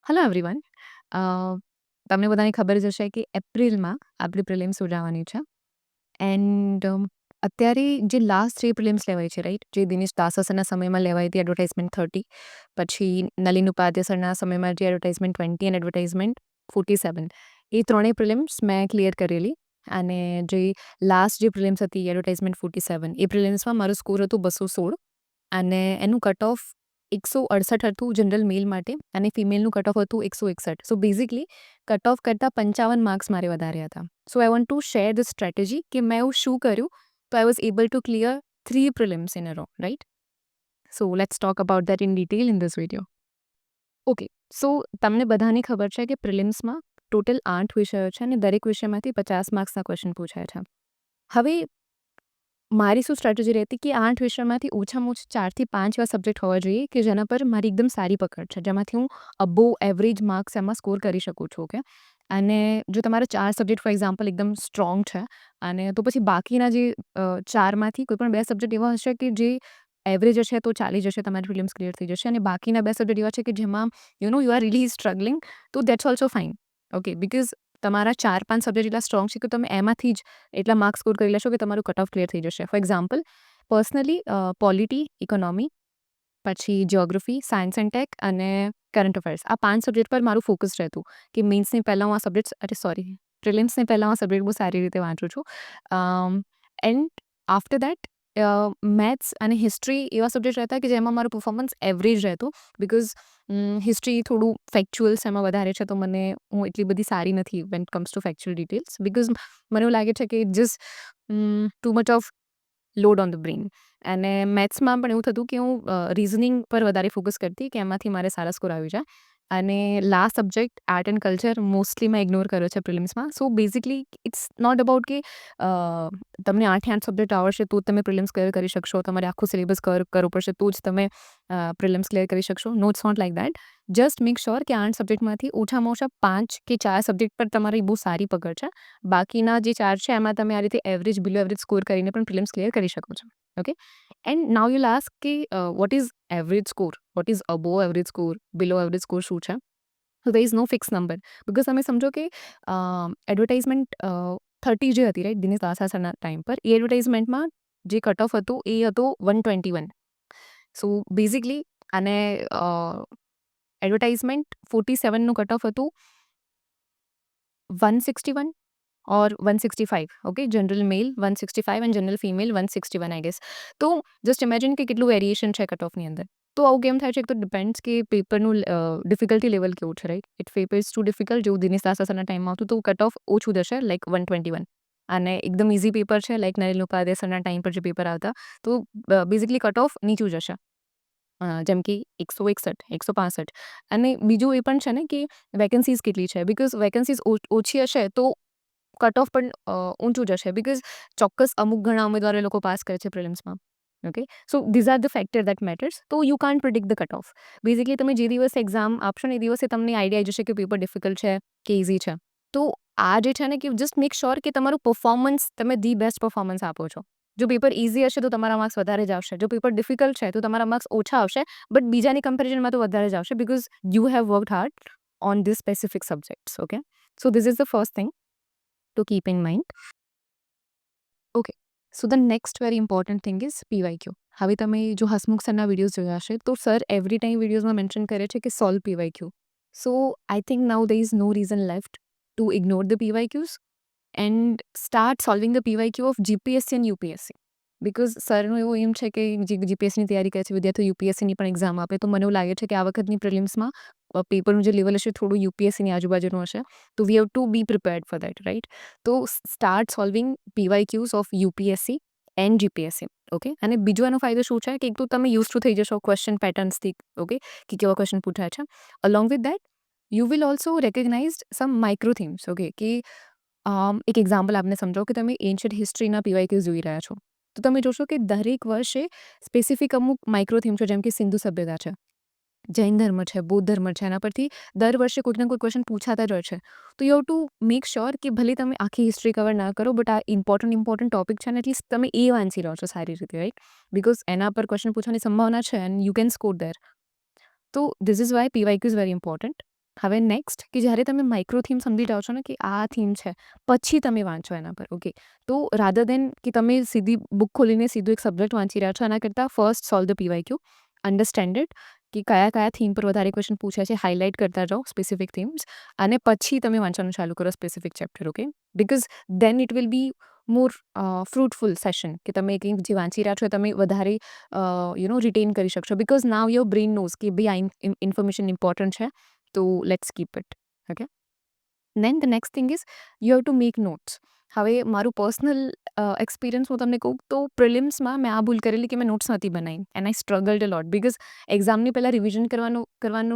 Hello everyone. અ, તમને બધાને ખબર જ હશે કે એપ્રિલમાં આપણી પ્રિલિમ્સ યોજાવાની છે એન્ડ અત્યારે જે લાસ્ટ 3 પ્રિલિમ્સ લેવાય છે રાઈટ, જે દિનેશ દાસા સરના સમયમાં લેવાઈ હતી એડવર્ટાઇઝમેન્ટ 30, પછી નલિન ઉપાધ્યાય સરના સમયમાં જે એડવર્ટાઇઝમેન્ટ 20 અને એડવર્ટાઇઝમેન્ટ 47, એ ત્રણેય પ્રિલિમ્સ મેં ક્લિયર કરેલી. અને જે લાસ્ટ જે પ્રિલિમ્સ હતી એડવર્ટાઇઝમેન્ટ 47, એ પ્રિલિમ્સમાં મારું સ્કોર હતું 216 અને એનું કટ ઓફ 168 હતું જનરલ મેલ માટે અને ફિમેલનું કટ ઓફ હતું 161. સો બેઝિકલી કટ ઓફ કરતાં 55 માર્ક્સ મારે વધારે હતા. So I want to share the strategy કે મેં એવું શું કર્યું તો I was able to clear 3 prelims in a row, right? So let's talk about that in detail in this video. Okay, so તમને બધાને ખબર છે કે પ્રિલિમ્સમાં ટોટલ 8 વિષયો છે અને દરેક વિષયમાંથી 50 માર્ક્સના ક્વેશ્ચન પૂછાય છે. હવે મારી શું સ્ટ્રેટેજી રહેતી કે 8 વિષયમાંથી ઓછામાં ઓછા 4 થી 5 એવા સબ્જેક્ટ હોવા જોઈએ કે જેના પર મારી એકદમ સારી પકડ છે, જેમાંથી હું અબોવ એવરેજ માર્ક્સ એમાં સ્કોર કરી શકું છું. ઓકે, અને જો તમારા 4 સબ્જેક્ટ ફોર એક્ઝામ્પલ એકદમ સ્ટ્રોંગ છે અને તો પછી બાકીના જે 4માંથી કોઈ પણ 2 સબ્જેક્ટ એવા હશે કે જે એવરેજ હશે તો ચાલી જશે, તમારી પ્રિલિમ્સ ક્લિયર થઈ જશે. અને બાકીના 2 સબ્જેક્ટ એવા છે કે જેમાં યુ આર રિયલી સ્ટ્રગલિંગ, તો that's also fine. Okay, because તમારા 4-5 સબ્જેક્ટ એટલા સ્ટ્રોંગ છે કે તમે એમાંથી જ એટલા માર્ક્સ સ્કોર કરી લેશો કે તમારું કટ ઓફ ક્લિયર થઈ જશે. For example personally polity, economy, પછી જિયોગ્રાફી, સાયન્સ એન્ડ ટેક અને કરંટ અફેર્સ, આ 5 સબ્જેક્ટ પર મારું ફોકસ રહેતું કે મેન્સની પહેલાં હું આ સબ્જેક્ટ પ્રિલિમ્સની પહેલાં હું આ સબ્જેક્ટ બહુ સારી રીતે વાંચું છું. એન્ડ આફ્ટર દેટ મેથ્સ અને હિસ્ટ્રી એવા સબ્જેક્ટ રહેતા કે જેમાં મારું પરફોર્મન્સ એવરેજ રહેતું, બિકોઝ હિસ્ટ્રી થોડું ફેક્ચ્યુઅલ્સ એમાં વધારે છે, તો હું એટલી બધી સારી નથી van it comes two factual details, because મને એવું લાગે છે કે just too much off load on the brain. અને મેથ્સમાં પણ એવું થતું કે હું રિઝનિંગ પર વધારે ફોકસ કરતી કે એમાંથી મારે સારા સ્કોર આવી જાય. અને last subject art and culture mostly મેં ઇગ્નોર કર્યો છે પ્રિલિમ્સમાં. So basically it's not about કે તમને 8 સબ્જેક્ટ આવડશે તો જ તમે પ્રિલિમ્સ ક્લિયર કરી શકશો, તમારે આખું સિલેબસ કવર કરવું પડશે તો જ તમે પ્રિલિમ્સ ક્લિયર કરી શકશો. No, it's not like that. Just make sure કે 8 સબ્જેક્ટમાંથી ઓછામાં ઓછા 5 કે 4 સબ્જેક્ટ પર તમારી બહુ સારી પકડ છે. બાકીના જે 4 છે એમાં તમે આ રીતે એવરેજ, બિલો એવરેજ સ્કોર કરીને પણ પ્રિલિમ્સ ક્લિયર કરી શકો છો. Okay, and now you'll ask કે what is average score, what is above average score, below average score શું છે? So there is no fix number, because તમે સમજો કે એડવર્ટાઇઝમેન્ટ 30 જે હતી રાઈટ, દિનેશ દાસા સરના ટાઈમ પર, એ એડવર્ટાઇઝમેન્ટમાં જે કટ ઓફ હતું એ હતું 121. સો બેઝિકલી અને એડવર્ટાઇઝમેન્ટ 47નું કટ ઓફ હતું 161 or 165. Okay, general male 165 and general female 161 I guess. તો જસ્ટ ઇમેજિન કે કેટલું વેરિએશન છે કટ ઓફની અંદર. તો આવું કેમ થાય છે? એક તો ડિપેન્ડ્સ કે પેપરનું ડિફિકલ્ટી લેવલ કેવું છે, right? It paper is too difficult, જેવું દિનેશ દાસા સરના ટાઈમમાં આવતું તો કટ ઓફ ઓછું જશે, લાઈક 121. અને એકદમ ઇઝી પેપર છે લાઈક નલિન ઉપાધ્યાય સરના ટાઈમ પર જે પેપર આવતા, તો બેઝિકલી કટ ઓફ નીચું જશે, જેમ કે 161, 165. અને બીજું એ પણ છે ને કે વેકેન્સીઝ કેટલી છે, બિકોઝ વેકેન્સીઝ ઓછી હશે તો કટ ઓફ પણ ઊંચું જશે, બિકોઝ ચોક્કસ અમુક ઘણા ઉમેદવારો લોકો પાસ કરે છે પ્રિલિમ્સમાં. Okay, so these are the factor that matters. તો you can't predict the cut off. Basically તમે જે દિવસે એક્ઝામ આપશો ને એ દિવસે તમને આઈડિયા આવી જશે કે પેપર ડિફિકલ્ટ છે કે ઇઝી છે. તો આ જે છે ને કે જસ્ટ મેક શ્યોર કે તમારું પરફોર્મન્સ, તમે ધી બેસ્ટ પરફોર્મન્સ આપો છો. જો પેપર ઇઝી હશે તો તમારા માર્ક્સ વધારે જ આવશે, જો પેપર ડિફિકલ્ટ છે તો તમારા માર્ક્સ ઓછા આવશે, બટ બીજાની કમ્પેરિઝનમાં તો વધારે જ આવશે, because you have worked hard on this specific subjects. Okay, so this is the first thing to keep in mind. Okay, so the next very important thing is PYQ. હવે તમે જો હસમુખ સરના વિડીયોઝ જોયા હશે તો સર એવરી ટાઈમ વિડીયોઝમાં મેન્શન કરે છે કે solve PYQ. So I think now there is no reason left to ignore the PYQs and start solving the PYQ of GPSC and UPSC. Because સરનું એવું એમ છે કે જે જીપીએસસીની તૈયારી કરે છે વિદ્યાર્થીઓ યુપીએસસીની પણ એક્ઝામ આપે, તો મને એવું લાગે છે કે આ વખતની પ્રિલિમ્સમાં પેપરનું જે લેવલ હશે થોડું યુપીએસસીની આજુબાજુનું હશે, તો we have to be prepared for that, right? તો start solving PYQs of UPSC and GPSC. Okay, અને બીજો એનો ફાયદો શું છે કે એક તો તમે યુઝ ટુ થઈ જશો ક્વેશ્ચન પેટર્ન્સથી. ઓકે, કે કેવા ક્વેશ્ચન પૂછાય છે. Along with that you will also recognise some micro themes. Okay, કે એક એક્ઝામ્પલ આપને સમજાવો કે તમે એન્શિયન્ટ હિસ્ટ્રીના PYQs જોઈ રહ્યા છો, તો તમે જોશો કે દરેક વર્ષે સ્પેસિફિક અમુક માઇક્રો થીમ છે, જેમ કે સિંધુ સભ્યતા છે, જૈન ધર્મ છે, બૌદ્ધ ધર્મ છે, એના પરથી દર વર્ષે કોઈક ના કોઈ ક્વેશ્ચન પૂછાતા જ હોય છે. તો you have to make sure કે ભલે તમે આખી હિસ્ટ્રી કવર ના કરો, બટ આ ઇમ્પોર્ટન્ટ ટોપિક છે ને એટલીસ્ટ તમે એ વાંચી રહ્યો છો સારી રીતે, રાઈટ? બિકોઝ એના પર ક્વેશ્ચન પૂછવાની સંભાવના છે and you can score there. તો this is why PYQ is very important. હવે નેક્સ્ટ કે જ્યારે તમે માઇક્રો થીમ સમજી જાઓ છો ને કે આ થીમ છે, પછી તમે વાંચો એના પર. ઓકે, તો રાધર દેન કે તમે સીધી બુક ખોલીને સીધું એક સબ્જેક્ટ વાંચી રહ્યા છો, એના કરતાં first solve the PYQ, understand it, કે કયા થીમ પર વધારે ક્વેશ્ચન પૂછ્યા છે, હાઇલાઇટ કરતા જાઓ સ્પેસિફિક થીમ્સ, અને પછી તમે વાંચવાનું ચાલુ કરો specific chapter. Okay, because then it will be more fruitful session, કે તમે કંઈક જે વાંચી રહ્યા છો તમે વધારે રિટેન કરી શકશો, because now your brain knows કે ભાઈ આ ઇન્ફોર્મેશન ઇમ્પોર્ટન્ટ છે, તો let's keep it. Okay, then the next thing is you have to make notes. હવે મારું પર્સનલ એક્સપિરિયન્સ હું તમને કહું તો પ્રિલિમ્સમાં મેં આ ભૂલ કરેલી કે મેં નોટ્સ નથી બનાવી, and I સ્ટ્રગલ્ડ a lot, because એક્ઝામની પહેલાં રિવિઝન કરવાનો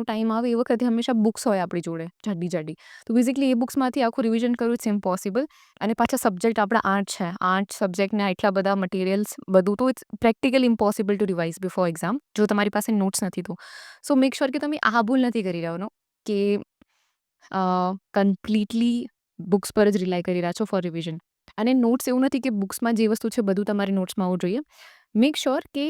ટાઈમ આવે એ વખતે હંમેશા બુક્સ હોય આપણી જોડે જાડી, તો બેઝિકલી એ બુક્સમાંથી આખું રિવિઝન કરવું ઇટ્સ ઇમ્પોસિબલ. અને પાછા સબ્જેક્ટ આપણા 8 છે, 8 સબ્જેક્ટને એટલા બધા મટીરિયલ્સ બધું, તો it's practically impossible to revise before exam જો તમારી પાસે નોટ્સ નથી તો. સો મેક શ્યોર કે તમે આ ભૂલ નથી કરી રહ્યો કે કમ્પ્લીટલી બુક્સ પર જ રિલાય કરી રહ્યા છો ફોર રિવિઝન. અને નોટ્સ એવું નથી કે બુક્સમાં જે વસ્તુ છે બધું તમારી નોટ્સમાં આવવું જોઈએ. મેક શ્યોર કે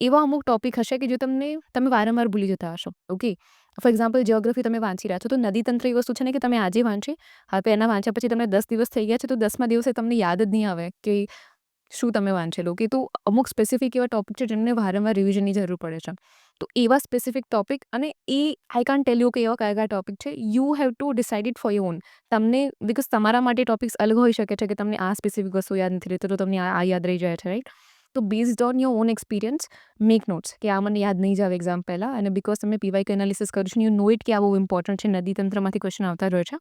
એવા અમુક ટોપિક હશે કે જો તમે વારંવાર ભૂલી જતા હશો. ઓકે, ફોર એક્ઝામ્પલ જિયોગ્રાફી તમે વાંચી રહ્યા છો, તો નદીતંત્ર એ વસ્તુ છે ને કે તમે આજે વાંચી, હવે એના વાંચ્યા પછી તમને 10 દિવસ થઈ ગયા છે, તો 10મા દિવસે તમને યાદ જ નહીં આવે કે શું તમે વાંચેલું. કે તો અમુક સ્પેસિફિક એવા ટોપિક છે જેમને વારંવાર રિવિઝનની જરૂર પડે છે. તો એવા સ્પેસિફિક ટોપિક, અને એ આઈ કાન્ટ ટેલ યુ કે એવા કયા ટોપિક છે, you have two decide it for your own. તમને, બિકોઝ તમારા માટે ટોપિક્સ અલગ હોઈ શકે છે કે તમને આ સ્પેસિફિક વસ્તુ યાદ નથી રહેતી, તો તમને આ યાદ રહી જાય છે, રાઈટ. તો based on your own experience make notes, કે આ મને યાદ નહીં જાવ એક્ઝામ પહેલાં, અને બિકોઝ તમે પીવાયક્યુ એનાલિસિસ કરો છો, યુ નો ઇટ કે આ બહુ ઇમ્પોર્ટન્ટ છે, નદીતંત્રમાંથી ક્વેશ્ચન આવતા જ હોય છે,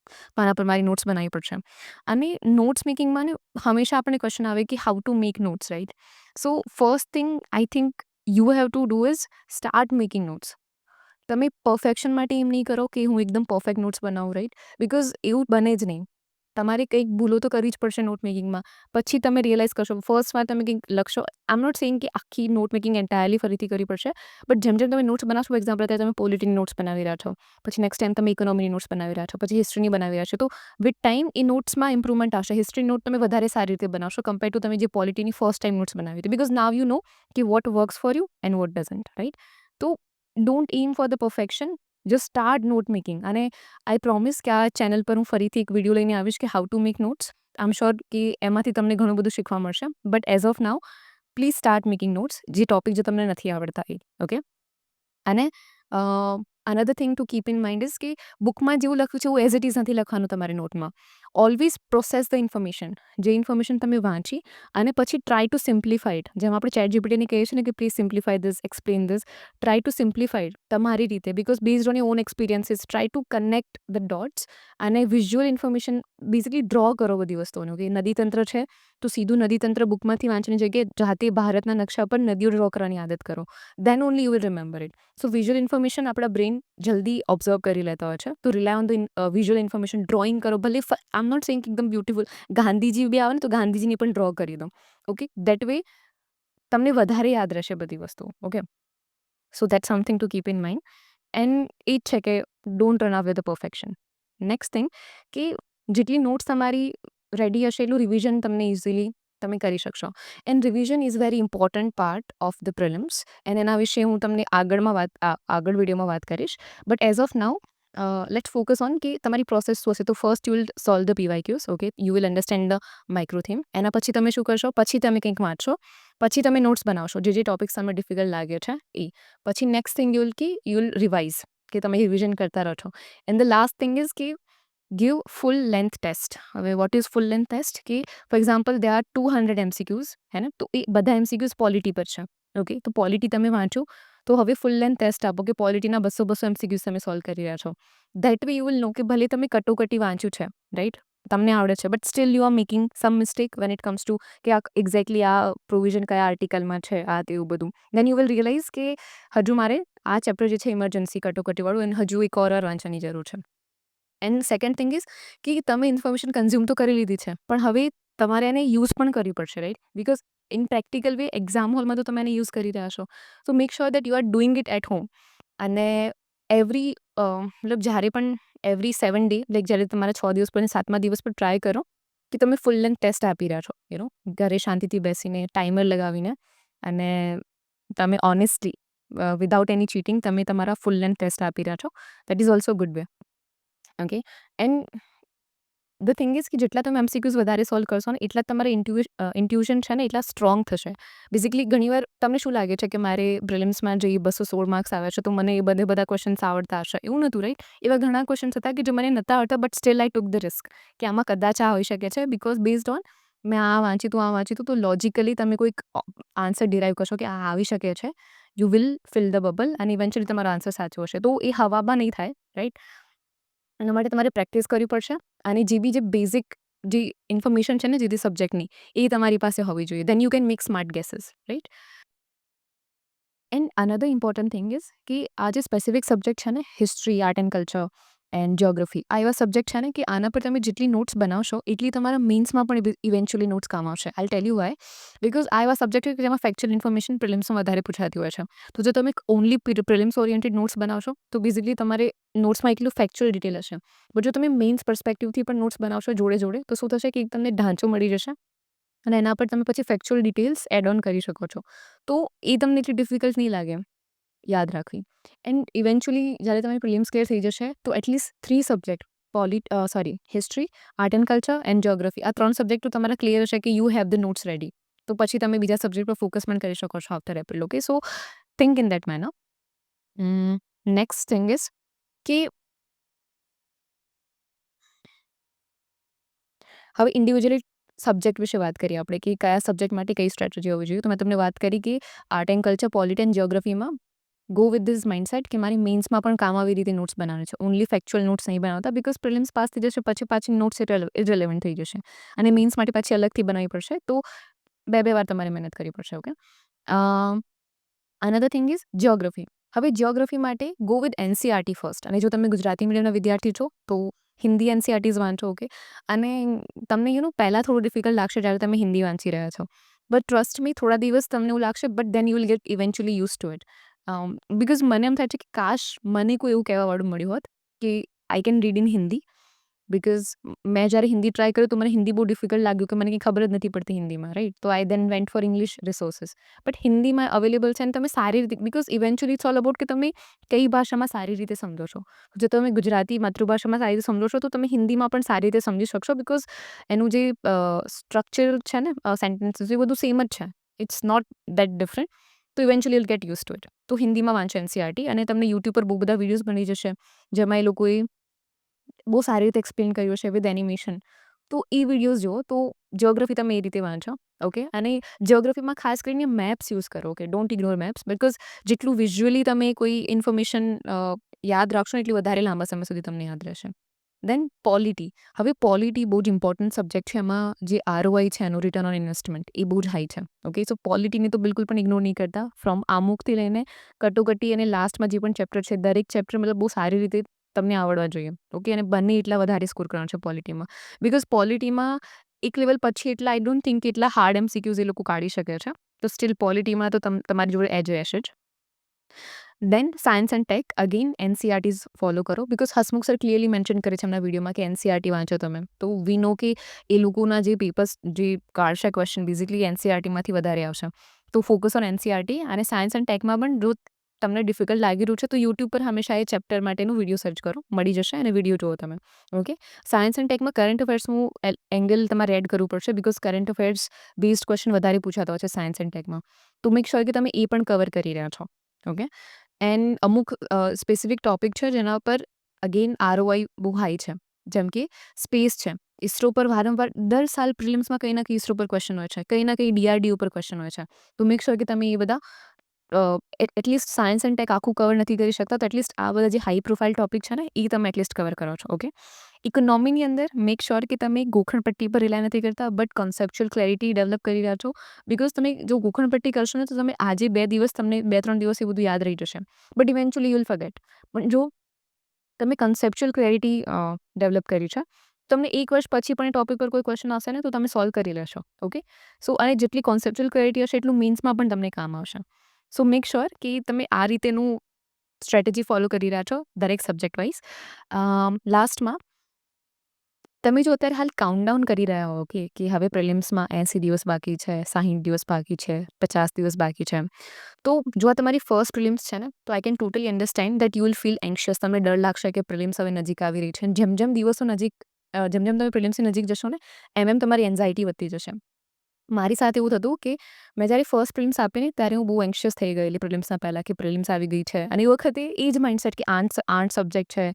તો આના પર મારી નોટ્સ બનાવવી પડશે. અને નોટ્સ મેકિંગમાં હંમેશા આપણને ક્વેશ્ચન આવે કે how to make notes, right. So first thing I think you have to do is start making notes. તમે પરફેક્શન માટે એમ નહીં કરો કે હું એકદમ પરફેક્ટ નોટ્સ બનાવું, રાઈટ, બિકોઝ એવું બને જ નહીં. તમારે કંઈક ભૂલો તો કરવી જ પડશે નોટ મેકિંગમાં, પછી તમે રિયલાઇઝ કરશો. ફર્સ્ટ વાર તમે કંઈક લખશો, આઈ એમ નોટ સેઇંગ કે આખી નોટ મેકિંગ એન્ટાયરલી ફરીથી કરવી પડશે, બટ જેમ જેમ તમે નોટ્સ બનાવશો, ફોર એક્ઝામ્પલ અત્યારે તમે પોલિટીની નોટ્સ બનાવી રહ્યા છો, પછી નેક્સ્ટ ટાઈમ તમે ઇકોનોમીની નોટ્સ બનાવી રહ્યા છો, પછી હિસ્ટ્રીની બનાવી રહ્યા છો, તો વિથ ટાઈમ એ નોટ્સમાં ઇમ્પ્રુવમેન્ટ આવશે. હિસ્ટ્રી નોટ તમે વધારે સારી રીતે બનાવશો કમ્પેર ટુ તમે જે પોલિટીની ફર્સ્ટ ટાઈમ નોટ્સ બનાવી હતી, બિકોઝ નાવ યુ નો કે what works for you and what doesn't, right. તો don't aim for the perfection, just start note making. અને આઈ પ્રોમિસ કે આ ચેનલ પર હું ફરીથી એક વિડીયો લઈને આવીશ કે how to make notes. I am sure કે એમાંથી તમને ઘણું બધું શીખવા મળશે, but as of now please start making notes, જે ટોપિક જો તમને નથી આવડતા એ. ઓકે, અને another thing to keep in mind is કે બુકમાં જેવું લખ્યું છે એવું એઝ ઇટ ઇઝ નથી લખવાનું તમારી નોટમાં. Always process the information. જે ઇન્ફોર્મેશન તમે વાંચી અને પછી ટ્રાય ટુ સિમ્પ્લિફાઈ ઇટ. જેમ આપણે ચેટ જીપીટીને કહીએ છીએ ને કે please simplify this, explain this, try to simplify it તમારી રીતે, because based on your own experiences try to connect the dots. અને વિઝ્યુઅલ ઇન્ફોર્મેશન બેઝિકલી ડ્રો કરો બધી વસ્તુઓનું. કે નદીતંત્ર છે તો સીધું નદીતંત્ર બુકમાંથી વાંચવાની જગ્યાએ જાતે ભારતના નકશા પર નદીઓ ડ્રો કરવાની આદત કરો. Then only you will remember it. So visual information આપણા બ્રેન જલ્દી ઓબ્ઝર્વ કરી લેતા હોય છે, તો rely on the visual information. Drawing કરો, ભલે આઈ એમ નોટ સેઇંગ કે એકદમ બ્યુટીફુલ ગાંધીજી બી આવે ને તો ગાંધીજીની પણ ડ્રો કરી દો. ઓકે, દેટ વે તમને વધારે યાદ રહેશે બધી વસ્તુ. Okay, so that something to keep in mind. And એ જ છે કે don't run away the perfection. Next thing કે જેટલી નોટ્સ તમારી રેડી હશે એટલું રિવિઝન તમને ઇઝીલી તમે કરી શકશો. And revision is very important part of the prelims, and એના વિશે હું તમને આગળ વિડીયોમાં વાત કરીશ. But as of now let's focus on કે તમારી પ્રોસેસ શું હશે. તો first you will solve the PYQs. Okay, you will understand the micro theme. એના પછી તમે શું કરશો, પછી તમે કંઈક વાંચશો, પછી તમે નોટ્સ બનાવશો જે ટોપિક્સ તમને ડિફિકલ્ટ લાગે છે એ. પછી next thing you will revise, કે તમે રિવિઝન કરતા રહો છો. And the last thing is કે ગીવ ફૂલ લેન્થ ટેસ્ટ. હવે what is full length test? કે for example there are 200 MCQs, હે ને, તો એ બધા MCQs પોલિટી પર છે. ઓકે, તો પોલિટી તમે વાંચો, તો હવે ફૂલ લેન્થ ટેસ્ટ આપો કે પોલિટીના 200 MCQs તમે સોલ્વ કરી રહ્યા છો. દેટ વે યુ વિલ નો કે ભલે તમે કટોકટી વાંચ્યું છે, રાઈટ, તમને આવડે છે, but still you are making some mistake when it comes to કે આ એક્ઝેક્ટલી આ પ્રોવિઝન કયા આર્ટિકલમાં છે, આ તેવું બધું. દેન યુ વિલ રિયલાઇઝ કે હજુ મારે આ ચેપ્ટર જે છે ઇમરજન્સી કટોકટીવાળું, એને હજુ એક ઓર વાંચવાની જરૂર છે. એન્ડ સેકન્ડ થિંગ ઇઝ કે તમે ઇન્ફોર્મેશન કન્ઝ્યુમ તો કરી લીધી છે, પણ હવે તમારે એને યુઝ પણ કરવી પડશે, right, because in practical way exam હોલમાં તો તમે એને યુઝ કરી રહ્યા છો. So make sure that you are doing it at home. અને એવરી મતલબ જ્યારે પણ એવરી 7 ડે, લાઈક જ્યારે તમારા 6 દિવસ પર 7મા દિવસ પર ટ્રાય કરો કે તમે ફૂલ લેન્થ ટેસ્ટ આપી રહ્યા છો, ઘરે શાંતિથી બેસીને ટાઈમર લગાવીને, અને તમે ઓનેસ્ટલી વિધાઉટ એની ચીટિંગ તમે તમારા ફૂલ લેન્થ ટેસ્ટ આપી રહ્યા છો. That is also good way. Okay. And the thing is કે જેટલા તમે એમસીક્યુઝ વધારે સોલ્વ કરશો ને એટલા તમારા ઇન્ટ્યુશન છે ને એટલા સ્ટ્રોંગ થશે. બેઝિકલી ઘણીવાર તમને શું લાગે છે કે મારે પ્રિલિમ્સમાં જે 216 માર્ક્સ આવ્યા છે તો મને એ બધા ક્વેશ્ચન્સ આવડતા હશે, એવું નહોતું, રાઈટ? એવા ઘણા ક્વેશ્ચન્સ હતા કે જે મને નહોતા આવડતા, but still I took the risk કે આમાં કદાચ આ હોઈ શકે છે, બિકોઝ બેઝડ ઓન મેં આ વાંચ્યું તો લોજિકલી તમે કોઈક આન્સર ડિરાઈવ કરશો કે આ આવી શકે છે, you will fill the bubble અને ઇવેન્ચ્યુઅલી તમારો આન્સર સાચો હશે. તો એ હવામાં નહીં થાય, રાઈટ? એના માટે તમારે પ્રેક્ટિસ કરવી પડશે અને જે બેઝિક જે ઇન્ફોર્મેશન છે ને જે સબ્જેક્ટની એ તમારી પાસે હોવી જોઈએ. Then you can make smart guesses, right? And another important thing is કે આ જે સ્પેસિફિક સબ્જેક્ટ છે ને, history, art and culture and geography, આ એવા સબ્જેક્ટ છે ને કે આના પર તમે જેટલી નોટ્સ બનાવશો એટલી તમારા મેન્સમાં પણ ઇવેન્ચ્યુઅલી નોટ્સ કામ આવશે. આઈ ટેલ યુ વાય. બિકોઝ આ એવા સબ્જેક્ટ છે કે જેમાં ફેક્ચ્યુઅલ ઇન્ફોર્મેશન પ્રિલિમ્સમાં વધારે પૂછાતી હોય છે. તો જો તમે ઓનલી પ્રિલિમ્સ ઓરિએન્ટેડ નોટ્સ બનાવશો તો બેઝિકલી તમારે નોટ્સમાં એટલું ફેક્ચ્યુઅલ ડિટેલ હશે. બટ જો તમે મેન્સ પર્સપેક્ટિવથી પણ નોટ્સ બનાવશો જોડે તો શું થશે કે એક તમને ઢાંચો મળી જશે અને એના પર તમે પછી ફેક્ચ્યુઅલ ડિટેલ્સ એડ ઓન કરી શકો છો. તો એ તમને એટલી ડિફિકલ્ટ નહીં લાગે યાદ રાખવી. એન્ડ ઇવેન્ચ્યુઅલી જ્યારે તમારી પ્રિલિમ્સ ક્લિયર થઈ જશે તો at least 3 subject history, art and culture and geography, આ 3 સબ્જેક્ટ તો તમારા ક્લિયર હશે કે you have the notes ready. તો પછી તમે બીજા સબ્જેક્ટ પર ફોકસ પણ કરી શકો છો after April. Okay, so think in that manner. Next thing is કે હવે ઇન્ડિવિજ્યુઅલી સબ્જેક્ટ વિશે વાત કરીએ આપણે કે કયા સબ્જેક્ટ માટે કઈ સ્ટ્રેટેજી હોવી જોઈએ. તો મેં તમને વાત કરી કે art and culture, polity and જ્યોગ્રાફીમાં ગો વિથ ધીસ માઇન્ડસેટ કે મારી મેન્સમાં પણ કામ આવી રીતે નોટ્સ બનાવવાની છે. ઓનલી ફેક્ચ્યુઅલ નોટ્સ નહીં બનાવતા, બિકોઝ પ્રિલિમ્સ પાસ થઈ જશે પછી પાછી નોટ્સ ઇરરિલેવન્ટ થઈ જશે અને મેન્સ માટે પાછી અલગથી બનાવવી પડશે. તો બે વાર તમારે મહેનત કરવી પડશે. Okay. Another thing is geography. હવે જ્યોગ્રાફી માટે ગો વિથ એનસીઆરટી ફર્સ્ટ. અને જો તમે ગુજરાતી મીડિયમના વિદ્યાર્થી છો તો હિન્દી એનસીઆરટીઝ વાંચો. ઓકે. અને તમને પહેલાં થોડું ડિફિકલ્ટ લાગશે જ્યારે તમે હિન્દી વાંચી રહ્યા છો, બટ ટ્રસ્ટ મી થોડા દિવસ તમને એવું લાગશે, but then you will get eventually use to it. Because મને એમ થાય છે કે કાશ મને કોઈ એવું કહેવાવાળું મળ્યું હોત કે I can read in Hindi. Because મેં જ્યારે હિન્દી ટ્રાય કર્યું તો મને હિન્દી બહુ ડિફિકલ્ટ લાગ્યું કે મને કંઈ ખબર જ નથી પડતી હિન્દીમાં, રાઈટ? તો I then went for English resources. But હિન્દીમાં અવેલેબલ છે અને તમે સારી રીતે, because eventually it's all about કે તમે કઈ ભાષામાં સારી રીતે સમજો છો. જો તમે ગુજરાતી માતૃભાષામાં સારી રીતે સમજો છો તો તમે હિન્દીમાં પણ સારી રીતે સમજી શકશો, બિકોઝ એનું જે સ્ટ્રક્ચર છે ને, સેન્ટેન્સીસ, એ બધું સેમ જ છે. It's not that different. તો eventually will get used to it. તો હિન્દીમાં વાંચો એનસીઆરટી અને તમને યુટ્યુબ પર બહુ બધા વિડીયોઝ બની જશે જેમાં એ લોકોએ બહુ સારી રીતે એક્સપ્લેન કર્યું છે વિથ એનિમેશન. તો એ વિડીયોઝ જુઓ. તો જ્યોગ્રાફી તમે એ રીતે વાંચો. ઓકે. અને જ્યોગ્રાફીમાં ખાસ કરીને મેપ્સ યુઝ કરો. Okay, don't ignore maps, because જેટલું વિઝ્યુઅલી તમે કોઈ ઇન્ફોર્મેશન યાદ રાખશો એટલી વધારે લાંબા સમય સુધી તમને યાદ રહેશે. દેન પોલિટી. હવે પોલિટી બહુ જ ઇમ્પોર્ટન્ટ સબ્જેક્ટ છે. એમાં જે આરઓઆઈ છે એનું રિટર્ન ઓન ઇન્વેસ્ટમેન્ટ એ બહુ જ હાઈ છે. ઓકે. સો પોલિટીને તો બિલકુલ પણ ઇગ્નોર નહીં કરતા. ફ્રોમ આમુખથી લઈને કટોકટી અને લાસ્ટમાં જે પણ ચેપ્ટર છે દરેક ચેપ્ટર મતલબ બહુ સારી રીતે તમને આવડવા જોઈએ. ઓકે. અને બંને એટલા વધારે સ્કોર કરવાનો છે પોલિટીમાં, બિકોઝ પોલિટીમાં એક લેવલ પછી એટલા આઈ ડોન્ટ થિંક એટલા હાર્ડ એમસીક્યુઝ એ લોકો કાઢી શકે છે. તો સ્ટીલ પોલિટીમાં તો તમારી જોડે એજ રહેશે જ. Then science and tech, again NCERTs follow કરો, because Hasmukh sir clearly mention કરે છે એમના વિડીયોમાં કે એનસીઆરટી વાંચો તમે. તો વી નો કે એ લોકોના જે પેપર્સ જે કાઢશે ક્વેશ્ચન બેઝિકલી એનસીઆરટીમાંથી વધારે આવશે. તો ફોકસ ઓન એનસીઆરટી. અને સાયન્સ એન્ડ ટેકમાં પણ જો તમને ડિફિકલ્ટ લાગી રહ્યું છે તો યુટ્યુબ પર હંમેશા એ ચેપ્ટર માટેનું વિડીયો સર્ચ કરો, મળી જશે અને વિડીયો જુઓ તમે. ઓકે. સાયન્સ એન્ડ ટેકમાં કરંટ અફેર્સનું એંગલ તમારે એડ કરવું પડશે, because current affairs based question વધારે પૂછાતા હોય છે સાયન્સ એન્ડ ટેકમાં. તો મેક શ્યોર કે તમે એ પણ કવર કરી રહ્યા છો. ઓકે. એન્ડ અમુક સ્પેસિફિક ટોપિક છે જેના પર અગેન આરઓઆઈ બહુ હાઈ છે, જેમ કે સ્પેસ છે. ઇસરો પર વારંવાર દર સાલ પ્રિલિમ્સમાં કંઈ ના કંઈ ઇસરો પર ક્વેશ્ચન હોય છે, કંઈ ના કંઈ ડીઆરડીઓ પર ક્વેશ્ચન હોય છે. તો મેક શ્યોર કે તમે એ બધા એટલીસ્ટ સાયન્સ એન્ડ ટેક આખું કવર નથી કરી શકતા તો એટલીસ્ટ આ બધા જે હાઈ પ્રોફાઇલ ટોપિક છે ને એ તમે એટલીસ્ટ કવર કરો છો. ઓકે. ઇકોનોમીની અંદર મેક શ્યોર કે તમે ગોખણપટ્ટી પર રિલાય નથી કરતા, બટ કોન્સેપ્ચ્યુઅલ ક્લેરિટી ડેવલપ કરી રહ્યા છો. બિકોઝ તમે જો ગોખણપટ્ટી કરશો ને તો તમે આજે 2 દિવસ તમને 2-3 દિવસ એ બધું યાદ રહી જશે, but eventually you will forget. પણ જો તમે કન્સેપ્ચ્યુઅલ ક્લેરિટી ડેવલપ કરી છે, તમને 1 વર્ષ પછી પણ એ ટોપિક પર કોઈ ક્વેશ્ચન આવશે ને તો તમે સોલ્વ કરી લેશો. ઓકે. સો અને જેટલી કોન્સેપ્ચ્યુઅલ ક્લેરિટી હશે એટલું મેન્સમાં પણ તમને કામ આવશે. સો મેક શ્યોર કે તમે આ રીતેનું સ્ટ્રેટેજી ફોલો કરી રહ્યા છો દરેક સબ્જેક્ટ વાઇઝ. લાસ્ટમાં તમે જો અત્યારે હાલ કાઉન્ટડાઉન કરી રહ્યા હો કે હવે પ્રિલિમ્સમાં 80 દિવસ બાકી છે, 60 દિવસ બાકી છે, 50 દિવસ બાકી છે. તો જો આ તમારી ફર્સ્ટ પ્રિલિમ્સ છે ને, તો I can totally understand that you will feel એન્શિયસ. તમને ડર લાગશે કે પ્રિલિમ્સ હવે નજીક આવી રહી છે. જેમ દિવસો નજીક જેમ તમે પ્રિલિમ્સની નજીક જશો ને, એમ તમારી એન્ઝાયટી વધતી જશે. મારી સાથે એવું થતું કે મેં જ્યારે ફર્સ્ટ પ્રિલિમ્સ આપીને ત્યારે હું બહુ એન્શિયસ થઈ ગયેલી પ્રિલિમ્સના પહેલાં કે પ્રિલિમ્સ આવી ગઈ છે. અને એ વખતે એ જ માઇન્ડસેટ કે 8 સબ્જેક્ટ છે,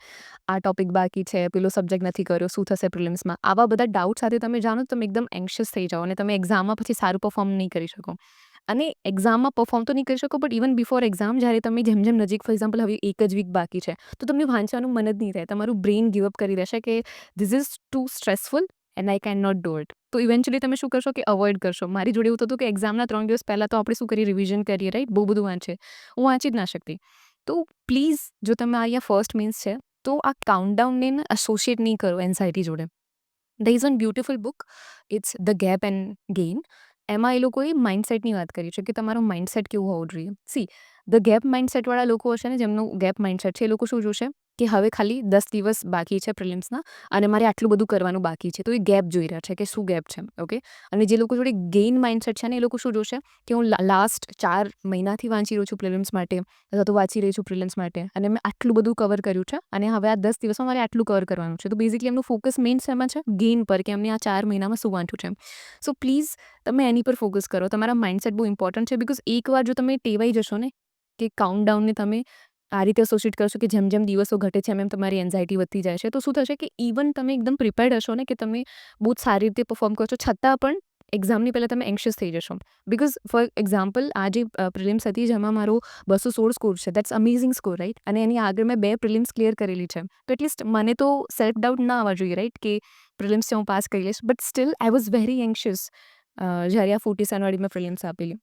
આ ટોપિક બાકી છે, પેલો સબ્જેક્ટ નથી કર્યો, શું થશે પ્રિલિમ્સમાં. આવા બધા ડાઉટ સાથે તમે જાણો તો તમે એકદમ એન્શિયસ થઈ જાઓ અને તમે એક્ઝામમાં પછી સારું પરફોર્મ નહીં કરી શકો. અને એક્ઝામમાં પરફોર્મ તો નહીં કરી શકો, બટ ઇવન બિફોર એક્ઝામ જ્યારે તમે જેમ નજીક, ફોર એક્ઝામ્પલ હવે 1 જ વીક બાકી છે, તો તમને વાંચવાનું મન જ નહીં થાય. તમારું બ્રેઇન ગિવ અપ કરી દેશે કે this is too stressful and I can not do it. તો ઇવેન્ચ્યુઅલી તમે શું કરશો કે અવોઇડ કરશો. મારી જોડે એવું થતું કે એક્ઝામના 3 દિવસ પહેલાં તો આપણે શું કરીએ, રિવિઝન કરીએ, રાઈટ? બહુ બધું વાંચીએ. હું વાંચી જ ના શકતી. તો પ્લીઝ, જો તમે અહીંયા ફર્સ્ટ મીન્સ છે, તો આ કાઉન્ટડાઉનને એસોસિએટ નહીં કરો એન્ઝાયટી જોડે. there is one beautiful book, it's The Gap and Gain. એમાં એ લોકોએ માઇન્ડસેટની વાત કરી છે કે તમારો માઇન્ડસેટ કેવું હોવું જોઈએ. સી, ધ ગેપ માઇન્ડસેટવાળા લોકો હશે ને, જેમનું ગેપ માઇન્ડસેટ છે, એ લોકો શું જોશે કે હવે ખાલી 10 દિવસ બાકી છે પ્રિલિમ્સના અને મારે આટલું બધું કરવાનું બાકી છે. તો એ ગેપ જોઈ રહ્યા છે કે શું ગેપ છે, ઓકે. અને જે લોકો જોડે ગેઇન માઇન્ડસેટ છે ને, એ લોકો શું જોશે કે હું લાસ્ટ 4 મહિનાથી વાંચી રહ્યું છું પ્રિલિમ્સ માટે, અથવા તો વાંચી રહી છું પ્રિલિમ્સ માટે, અને મેં આટલું બધું કવર કર્યું છે અને હવે આ 10 દિવસમાં મારે આટલું કવર કરવાનું છે. તો બેઝિકલી એમનું ફોકસ મેઇન શેમાં છે? ગેઇન પર, કે એમને આ 4 મહિનામાં શું વાંચ્યું છે. સો પ્લીઝ તમે એની પર ફોકસ કરો. તમારા માઇન્ડસેટ બહુ ઇમ્પોર્ટન્ટ છે. બિકોઝ એકવાર જો તમે ટેવાઈ જશો ને કે કાઉન્ટડાઉનને તમે આ રીતે એસોસિએટ કરશો કે જેમ દિવસો ઘટે છે એમ તમારી એન્ઝાયટી વધતી જાય છે, તો શું થશે કે ઇવન તમે એકદમ પ્રિપેર્ડ હશો ને કે તમે બહુ જ સારી રીતે પરફોર્મ કરશો, છતાં પણ એક્ઝામની પહેલાં તમે એન્શિયસ થઈ જશો. બિકોઝ ફોર એક્ઝામ્પલ, આ જે પ્રિલિમ્સ હતી જેમાં મારો 216 સ્કોર છે, દેટ્સ અમેઝિંગ સ્કોર, રાઈટ? અને એની આગળ મેં 2 પ્રિલિમ્સ ક્લિયર કરેલી છે. તો એટલીસ્ટ મને તો સેલ્ફ ડાઉટ ના આવવા જોઈએ, રાઈટ, કે પ્રિલિમ્સ હું પાસ કરી લઈશ. But still I was very એન્શિયસ જ્યારે આ 47 વાળી મેં પ્રિલિમ્સ આપેલી.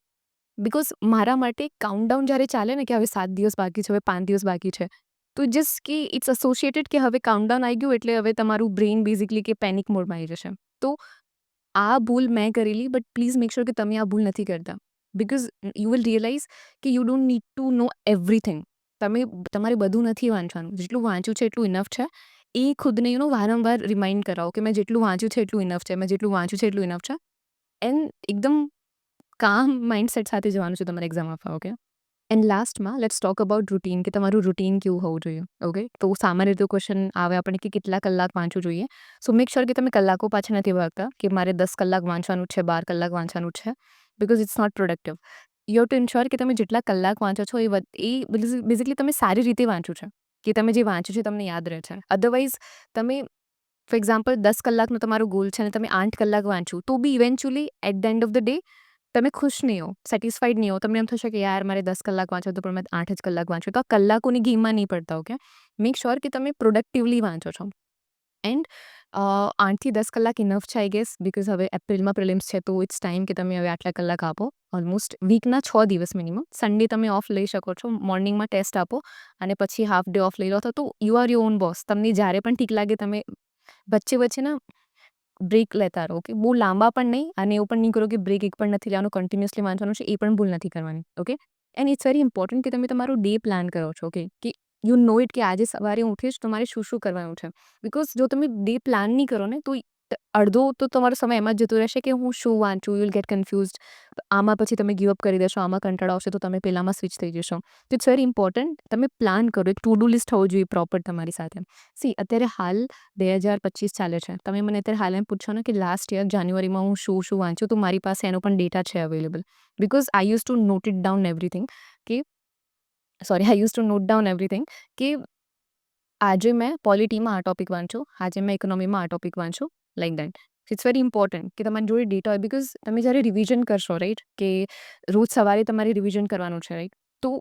બિકોઝ મારા માટે કાઉન્ટડાઉન જ્યારે ચાલે ને કે હવે 7 દિવસ બાકી છે, હવે 5 દિવસ બાકી છે, તો જસ્ટ કે ઇટ્સ એસોસિએટેડ કે હવે કાઉન્ટડાઉન આવી ગયું એટલે હવે તમારું બ્રેઇન બેઝિકલી કે પેનિક મોડમાં આવી જશે. તો આ ભૂલ મેં કરેલી, બટ પ્લીઝ મેક શ્યોર કે તમે આ ભૂલ નથી કરતા. બિકોઝ યુ વિલ રિયલાઇઝ કે you don't need to know everything. તમારે બધું નથી વાંચવાનું. જેટલું વાંચ્યું છે એટલું ઇનફ છે. એ ખુદને વારંવાર રિમાઇન્ડ કરાવો કે મેં જેટલું વાંચ્યું છે એટલું ઇનફ છે, મેં જેટલું વાંચ્યું છે એટલું ઇનફ છે. એન્ડ એકદમ કામ માઇન્ડસેટ સાથે જવાનું છે તમારે એક્ઝામ આપવા, ઓકે. એન્ડ લાસ્ટમાં લેટ્સ ટોક અબાઉટ રૂટીન, કે તમારું રૂટીન કેવું હોવું જોઈએ, ઓકે. તો સામાન્ય રીતે ક્વેશ્ચન આવે આપણને કે કેટલા કલાક વાંચવું જોઈએ. સો મેક શ્યોર કે તમે કલાકો પાછળ નથી ભાગતા કે મારે 10 કલાક વાંચવાનું છે, 12 કલાક વાંચવાનું છે, because it's not productive. You have to ensure કે તમે જેટલા કલાક વાંચો છો એ બેઝિકલી તમે સારી રીતે વાંચ્યું છે, કે તમે જે વાંચ્યું છે તમને યાદ રહે છે. અધરવાઇઝ તમે ફોર એક્ઝામ્પલ 10 કલાકનો તમારો ગોલ છે અને તમે 8 કલાક વાંચ્યું, તો be eventually at the end of the day તમે ખુશ નહીં હો, સેટિસ્ફાઈડ નહીં હો. તમને એમ થશે કે યાર મારે 10 કલાક વાંચ્યો તો પણ મેં 8 જ કલાક વાંચ્યું. તો આ કલાકોની ગેમમાં નહીં પડતા, ઓકે. મેક શ્યોર કે તમે પ્રોડક્ટિવલી વાંચો છો. એન્ડ 8 થી 10 કલાક ઇનફ છે આઈ ગેસ, બિકોઝ હવે એપ્રિલમાં પ્રિલિમ્સ છે, તો ઇટ્સ ટાઈમ કે તમે હવે આટલા કલાક આપો. ઓલમોસ્ટ વીકના 6 દિવસ મિનિમમ. સન્ડે તમે ઓફ લઈ શકો છો. મોર્નિંગમાં ટેસ્ટ આપો અને પછી હાફ ડે ઓફ લઈ લો. તો you are your own boss. તમને જ્યારે પણ ઠીક લાગે તમે વચ્ચે ના બ્રેક લેતા રહો, કે બહુ લાંબા પણ નહીં અને એવું પણ નહીં કરો કે બ્રેક એક પણ નથી લેવાનો, કન્ટિન્યુઅસલી વાંચવાનું છે, એ પણ ભૂલ નથી કરવાની, okay. And it's very important કે તમે તમારું ડે પ્લાન કરો છો, ઓકે. કે યુ નો ઇટ કે આજે સવારે હું ઉઠીશ તો મારે શું કરવાનું છે. બિકોઝ જો તમે ડે પ્લાન નહીં કરો ને, તો અડધો તો તમારો સમય એમાં જ જતો રહેશે કે હું શું વાંચું, યુ વિલ ગેટ કન્ફ્યુઝડ. આમાં પછી તમે ગીવ અપ કરી દેશો, આમાં કંટાળો આવશે તો તમે પેલામાં સ્વિચ થઈ જશો. તો ઇટ્સ વેરી ઇમ્પોર્ટન્ટ તમે પ્લાન કરો. એક ટુ ડુ લિસ્ટ હોવું જોઈએ પ્રોપર તમારી સાથે. સી, અત્યારે હાલ 2025 ચાલે છે. તમે મને અત્યારે હાલ એમ પૂછો ને કે લાસ્ટ યર જાન્યુઆરીમાં હું શું વાંચ્યું, તો મારી પાસે એનો પણ ડેટા છે available. Because I used to note it down everything કે I used to note down everything કે આજે મેં પોલિટીમાં આ ટોપિક વાંચ્યો, આજે મેં ઇકોનોમીમાં આ ટોપિક વાંચ્યું, like that. It's very important કે તમારી જોડે ડેટા હોય. બિકોઝ તમે જ્યારે રિવિઝન કરશો, રાઈટ, કે રોજ સવારે તમારે રિવિઝન કરવાનું છે, રાઈટ, તો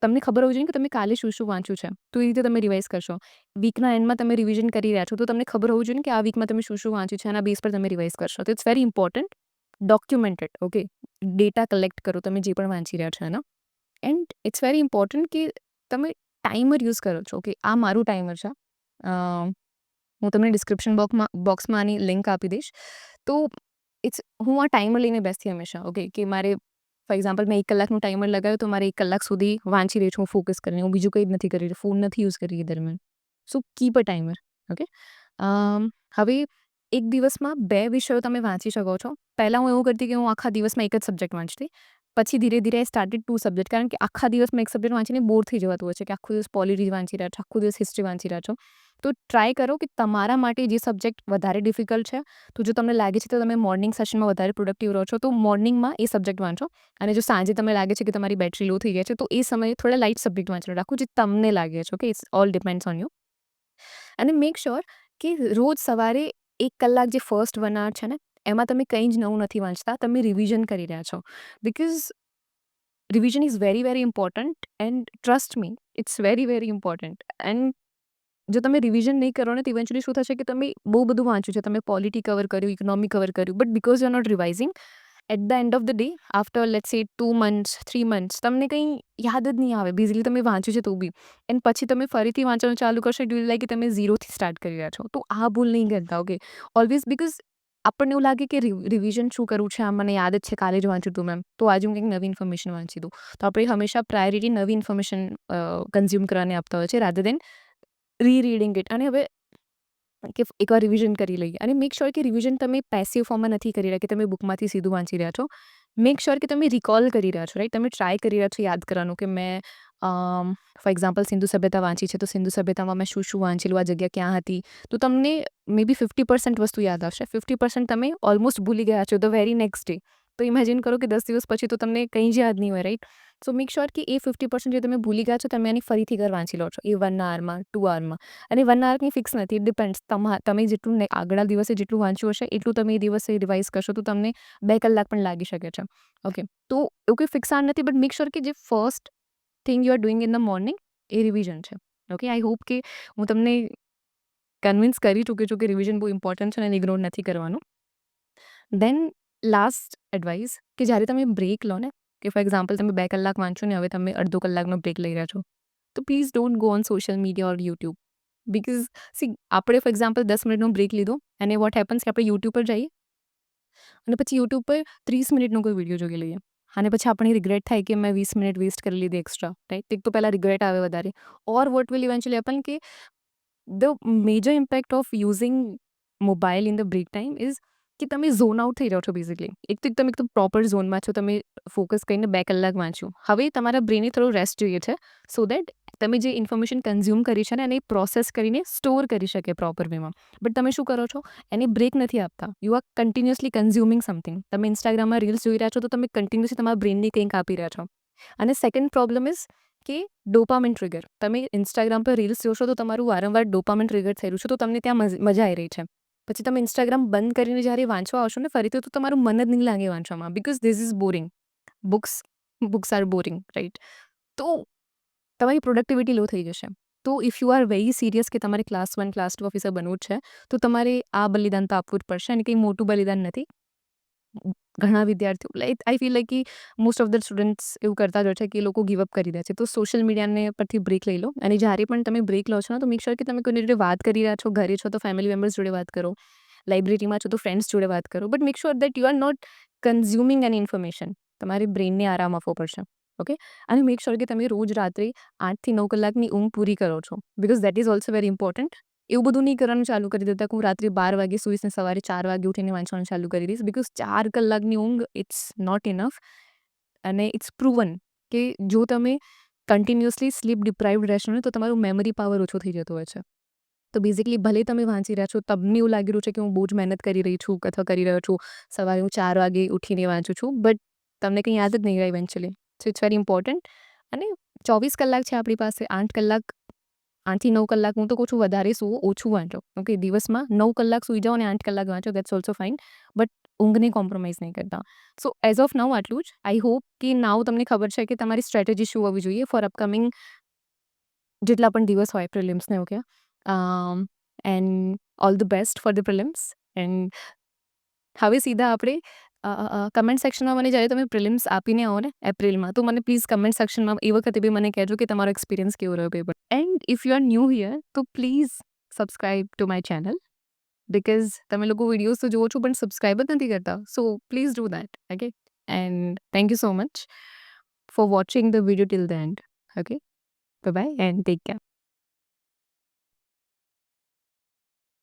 તમને ખબર હોવી જોઈએ કે તમે કાલે શું વાંચ્યું છે, તો એ રીતે તમે રિવાઇઝ કરશો. વીકના એન્ડમાં તમે રિવિઝન કરી રહ્યા છો, તો તમને ખબર હોવું જોઈએ કે આ વીકમાં તમે શું વાંચ્યું છે, એના બેઝ પર તમે રિવાઇઝ કરશો. તો it's very important. Documented, okay. Data collect કરો તમે જે પણ વાંચી રહ્યા છો એનો. એન્ડ ઇટ્સ વેરી ઇમ્પોર્ટન્ટ કે તમે ટાઈમર યુઝ કરો છો, કે આ મારું ટાઈમર છે. હું તમને ડિસ્ક્રિપ્શન બોક્સમાં આની લિંક આપી દઈશ. તો હું આ ટાઈમર લઈને બેસતી હંમેશા, ઓકે, કે મારે ફોર એક્ઝામ્પલ મેં 1 કલાકનું ટાઈમર લગાવ્યું, તો મારે 1 કલાક સુધી વાંચી રહી છું હું ફોકસ કરીને. હું બીજું કંઈ જ નથી કરી રહી, ફોન નથી યુઝ કરી રહી દરમિયાન. સો કીપ અ ટાઈમર, ઓકે. હવે એક દિવસમાં 2 વિષયો તમે વાંચી શકો છો. પહેલાં હું એવું કરતી કે હું આખા દિવસમાં એક જ સબ્જેક્ટ વાંચતી. પછી ધીરે ધીરે આઈ સ્ટાર્ટેડ 2 સબ્જેક્ટ, કારણ કે આખા દિવસમાં એક સબ્જેક્ટ વાંચીને બોર થઈ જવાતું હોય છે કે આખો દિવસ પોલિટી વાંચી રહ્યા છો, આખો દિવસ હિસ્ટ્રી વાંચી રહ્યા છો. તો ટ્રાય કરો કે તમારા માટે જે સબ્જેક્ટ વધારે ડિફિકલ્ટ છે, તો જો તમને લાગે છે તો તમે મોર્નિંગ સેશનમાં વધારે પ્રોડક્ટિવ રહો છો, તો મોર્નિંગમાં એ સબ્જેક્ટ વાંચો. અને જો સાંજે તમને લાગે છે કે તમારી બેટરી લો થઈ ગઈ છે, તો એ સમયે થોડા લાઇટ સબ્જેક્ટ વાંચવાનું રાખો, જે તમને લાગે છે. Okay, it's all depends on you. અને મેક શ્યોર કે રોજ સવારે 1 કલાક જે ફર્સ્ટ 1 hour છે ને, એમાં તમે કંઈ જ નવું નથી વાંચતા, તમે રિવિઝન કરી રહ્યા છો. Because revision is very, very important and trust me, it's very, very important. And જો તમે રિવિઝન નહીં કરો ને, તો ઇવેન્ચ્યુઅલી શું થશે કે તમે બહુ બધું વાંચ્યું છે, તમે પોલિટી કવર કર્યું, ઇકોનોમી કવર કર્યું, but because you are not revising, at the end of the day, after let's say 2 months 3 months તમને કંઈ યાદ જ નહીં આવે. બેઝિકલી તમે વાંચ્યું છે તો બી, એન્ડ પછી તમે ફરીથી વાંચવાનું ચાલુ કરશો, ઇટ વિલ લાઈક કે તમે ઝીરોથી સ્ટાર્ટ કરી રહ્યા છો. તો આ ભૂલ નહીં કરતા. ઓકે, ઓલવેઝ, બિકોઝ આપણને એવું લાગે કે રિવિઝન શું કરવું છે, આ મને યાદ જ છે, કાલે જ વાંચ્યું હતું મેમ, તો આજે હું કંઈક નવી ઇન્ફોર્મેશન વાંચી દઉં. તો આપણે હંમેશા પ્રાયોરિટી નવી ઇન્ફોર્મેશન કન્ઝ્યુમ કરવાને આપતા હોય છે, રાધર દેન રીરીડિંગ ઇટ. અને હવે કે એકવાર રિવિઝન કરી લઈએ, અને મેક શ્યોર કે રિવિઝન તમે પેસિવ ફોર્મમાં નથી કરી રહ્યા કે તમે બુકમાંથી સીધું વાંચી રહ્યા છો. મેક શ્યોર કે તમે રિકોલ કરી રહ્યા છો, રાઈટ? તમે ટ્રાય કરી રહ્યા છો યાદ કરવાનું કે મેં ફોર એક્ઝામ્પલ સિંધુ સભ્યતા વાંચી છે, તો સિંધુ સભ્યતામાં મેં શું શું વાંચેલું, આ જગ્યા ક્યાં હતી. તો તમને મે બી 50% વસ્તુ યાદ આવશે, 50% તમે ઓલમોસ્ટ ભૂલી ગયા છો ધ વેરી નેક્સ્ટ ડે. તો ઇમેજિન કરો કે 10 દિવસ પછી તો તમને કંઈ જ યાદ નહીં હોય, રાઈટ? સો મેક શ્યોર કે એ 50% જે તમે ભૂલી ગયા છો, તમે એની ફરીથી ઘર વાંચી લો છો, એ 1 hourમાં 2 hourમાં. અને 1 hour કંઈ ફિક્સ નથી, ઇટ ડિપેન્ડ્સ. તમે જેટલું આગલા દિવસે જેટલું વાંચ્યું હશે, એટલું તમે એ દિવસે રિવાઇઝ કરશો, તો તમને 2 કલાક પણ લાગી શકે છે. ઓકે, તો એવું કોઈ ફિક્સ આર નથી, બટ મેક શ્યોર કે જે first thing you are doing in the morning, A revision છે. ઓકે, આઈ હોપ કે હું તમને કન્વિન્સ કરી ચૂકી છું કે રિવિઝન બહુ ઇમ્પોર્ટન્ટ છે અને ઇગ્નોર નથી કરવાનું. દેન લાસ્ટ એડવાઇસ, કે જ્યારે તમે બ્રેક લો ને, કે ફોર એક્ઝામ્પલ તમે 2 કલાક વાંચો ને, હવે તમે અડધો કલાકનો બ્રેક લઈ રહ્યા છો, તો please don't go on social media or YouTube. Because she, આપણે ફોર એક્ઝામ્પલ 10 મિનિટનો બ્રેક લીધો, અને વોટ હેપન્સ કે આપણે યુટ્યુબ પર જઈએ, અને પછી યુટ્યુબ પર 30 મિનિટનો કોઈ વિડીયો જોઈ લઈએ, અને પછી આપણને રિગ્રેટ થાય કે મેં 20 મિનિટ વેસ્ટ કરી લીધી એક્સ્ટ્રા, રાઈટ? એક તો પહેલાં રિગ્રેટ આવે વધારે, or what will eventually happen કે the major impact of using mobile in the break time is કે તમે ઝોન આઉટ થઈ જાઓ છો બેઝિકલી. તમે એકદમ પ્રોપર ઝોનમાં છો, તમે ફોકસ કરીને 2 કલાક વાંચ્યું. હવે તમારા બ્રેનને થોડો રેસ્ટ જોઈએ છે, સો દેટ તમે જે ઇન્ફોર્મેશન કન્ઝ્યુમ કરી છે ને, એને પ્રોસેસ કરીને સ્ટોર કરી શકે પ્રોપર વેમાં. બટ તમે શું કરો છો, એને બ્રેક નથી આપતા. You are continuously consuming something. તમે ઇન્સ્ટાગ્રામમાં રીલ્સ જોઈ રહ્યા છો, તો તમે કન્ટિન્યુઅસલી તમારા બ્રેનને કંઈક આપી રહ્યા છો. અને સેકન્ડ પ્રોબ્લેમ ઇઝ કે ડોપામિન ટ્રિગર. તમે ઇન્સ્ટાગ્રામ પર રીલ્સ જોશો, તો તમારું વારંવાર ડોપામિન ટ્રિગર થઈ રહ્યું છે, તો તમને ત્યાં મજા આવી રહી છે. પછી તમે ઇન્સ્ટાગ્રામ બંધ કરીને જ્યારે વાંચવા આવશો ને ફરીથી, તો તમારું મન જ નહીં લાગે વાંચવામાં, because this is boring. Books are boring, right? તો તમારી પ્રોડક્ટિવિટી લો થઈ જશે. તો if you are very serious કે તમારે ક્લાસ 1 ક્લાસ 2 ઓફિસર બનવું જ છે, તો તમારે આ બલિદાન તો આપવું જ પડશે, અને કંઈ મોટું બલિદાન નથી. ઘણા વિદ્યાર્થીઓ, લાઈક આઈ ફીલ લાઈક કે મોસ્ટ ઓફ ધ સ્ટુડન્ટ્સ એવું કરતા જ હોય છે કે એ લોકો ગીવ અપ કરી દે છે. તો સોશિયલ મીડિયાને પરથી બ્રેક લઈ લો, અને જ્યારે પણ તમે બ્રેક લો છો ને, તો મેક શ્યોર કે તમે કોઈની જોડે વાત કરી રહ્યા છો. ઘરે છો તો ફેમિલી મેમ્બર્સ જોડે વાત કરો, લાઇબ્રેરીમાં છો તો ફ્રેન્ડ્સ જોડે વાત કરો, but make sure that you are not consuming any information. તમારે બ્રેનને આરામ આપવો પડશે. ઓકે, અને મેક શ્યોર કે તમે રોજ રાત્રે 8 થી 9 કલાકની ઊંઘ પૂરી કરો છો, because that is also very important. એવું બધું નહીં કરવાનું ચાલુ કરી દેતા કે હું રાત્રે 12 વાગે સૂઈશ ને સવારે 4 વાગે ઉઠીને વાંચવાનું ચાલુ કરી દઈશ, બિકોઝ 4 કલાકની ઊંઘ ઇટ્સ નોટ ઇનફ. અને ઇટ્સ પ્રૂવન કે જો તમે કન્ટિન્યુઅસલી સ્લીપ ડિપ્રાઇવ્ડ રહેશો ને, તો તમારું મેમરી પાવર ઓછો થઈ જતો હોય છે. તો બેઝિકલી ભલે તમે વાંચી રહ્યા છો, તમને એવું લાગી રહ્યું છે કે હું બહુ જ મહેનત કરી રહી છું અથવા કરી રહ્યો છું, સવારે હું 4 વાગે ઉઠીને વાંચું છું, બટ તમને કંઈ યાદ જ નહીં રહે eventually. So it's very important. અને 24 કલાક છે આપણી પાસે, 8 કલાક, 8 થી 9 કલાક, હું તો કહું છું વધારે સૂવો, ઓછું વાંચો. ઓકે, દિવસમાં 9 કલાક સૂઈ જાઓ અને 8 કલાક વાંચો, દેટ્સ ઓલ્સો ફાઇન, બટ ઊંઘને કોમ્પ્રોમાઇઝ નહીં કરતા. સો એઝ ઓફ નાઉ આટલું જ. આઈ હોપ કે નાઉ તમને ખબર છે કે તમારી સ્ટ્રેટેજી શું હોવી જોઈએ ફોર અપકમિંગ જેટલા પણ દિવસ હોય પ્રિલિમ્સને. Okay, and all the best for the prelims. And હવે સીધા આપણે કમેન્ટ સેક્શનમાં મને જ્યારે તમે પ્રિલિમ્સ આપીને આવો ને એપ્રિલમાં, તો મને પ્લીઝ કમેન્ટ સેક્શનમાં એ વખતે બી મને કહેજો કે તમારો એક્સપિરિયન્સ કેવો રહ્યો paper. And if you are new here, તો please subscribe to my channel, because તમે લોકો વિડીયોઝ તો જુઓ છો પણ સબસ્ક્રાઇબ જ નથી કરતા. So please do that. Okay, and thank you so much for watching the video till the and. Okay, bye bye and take care.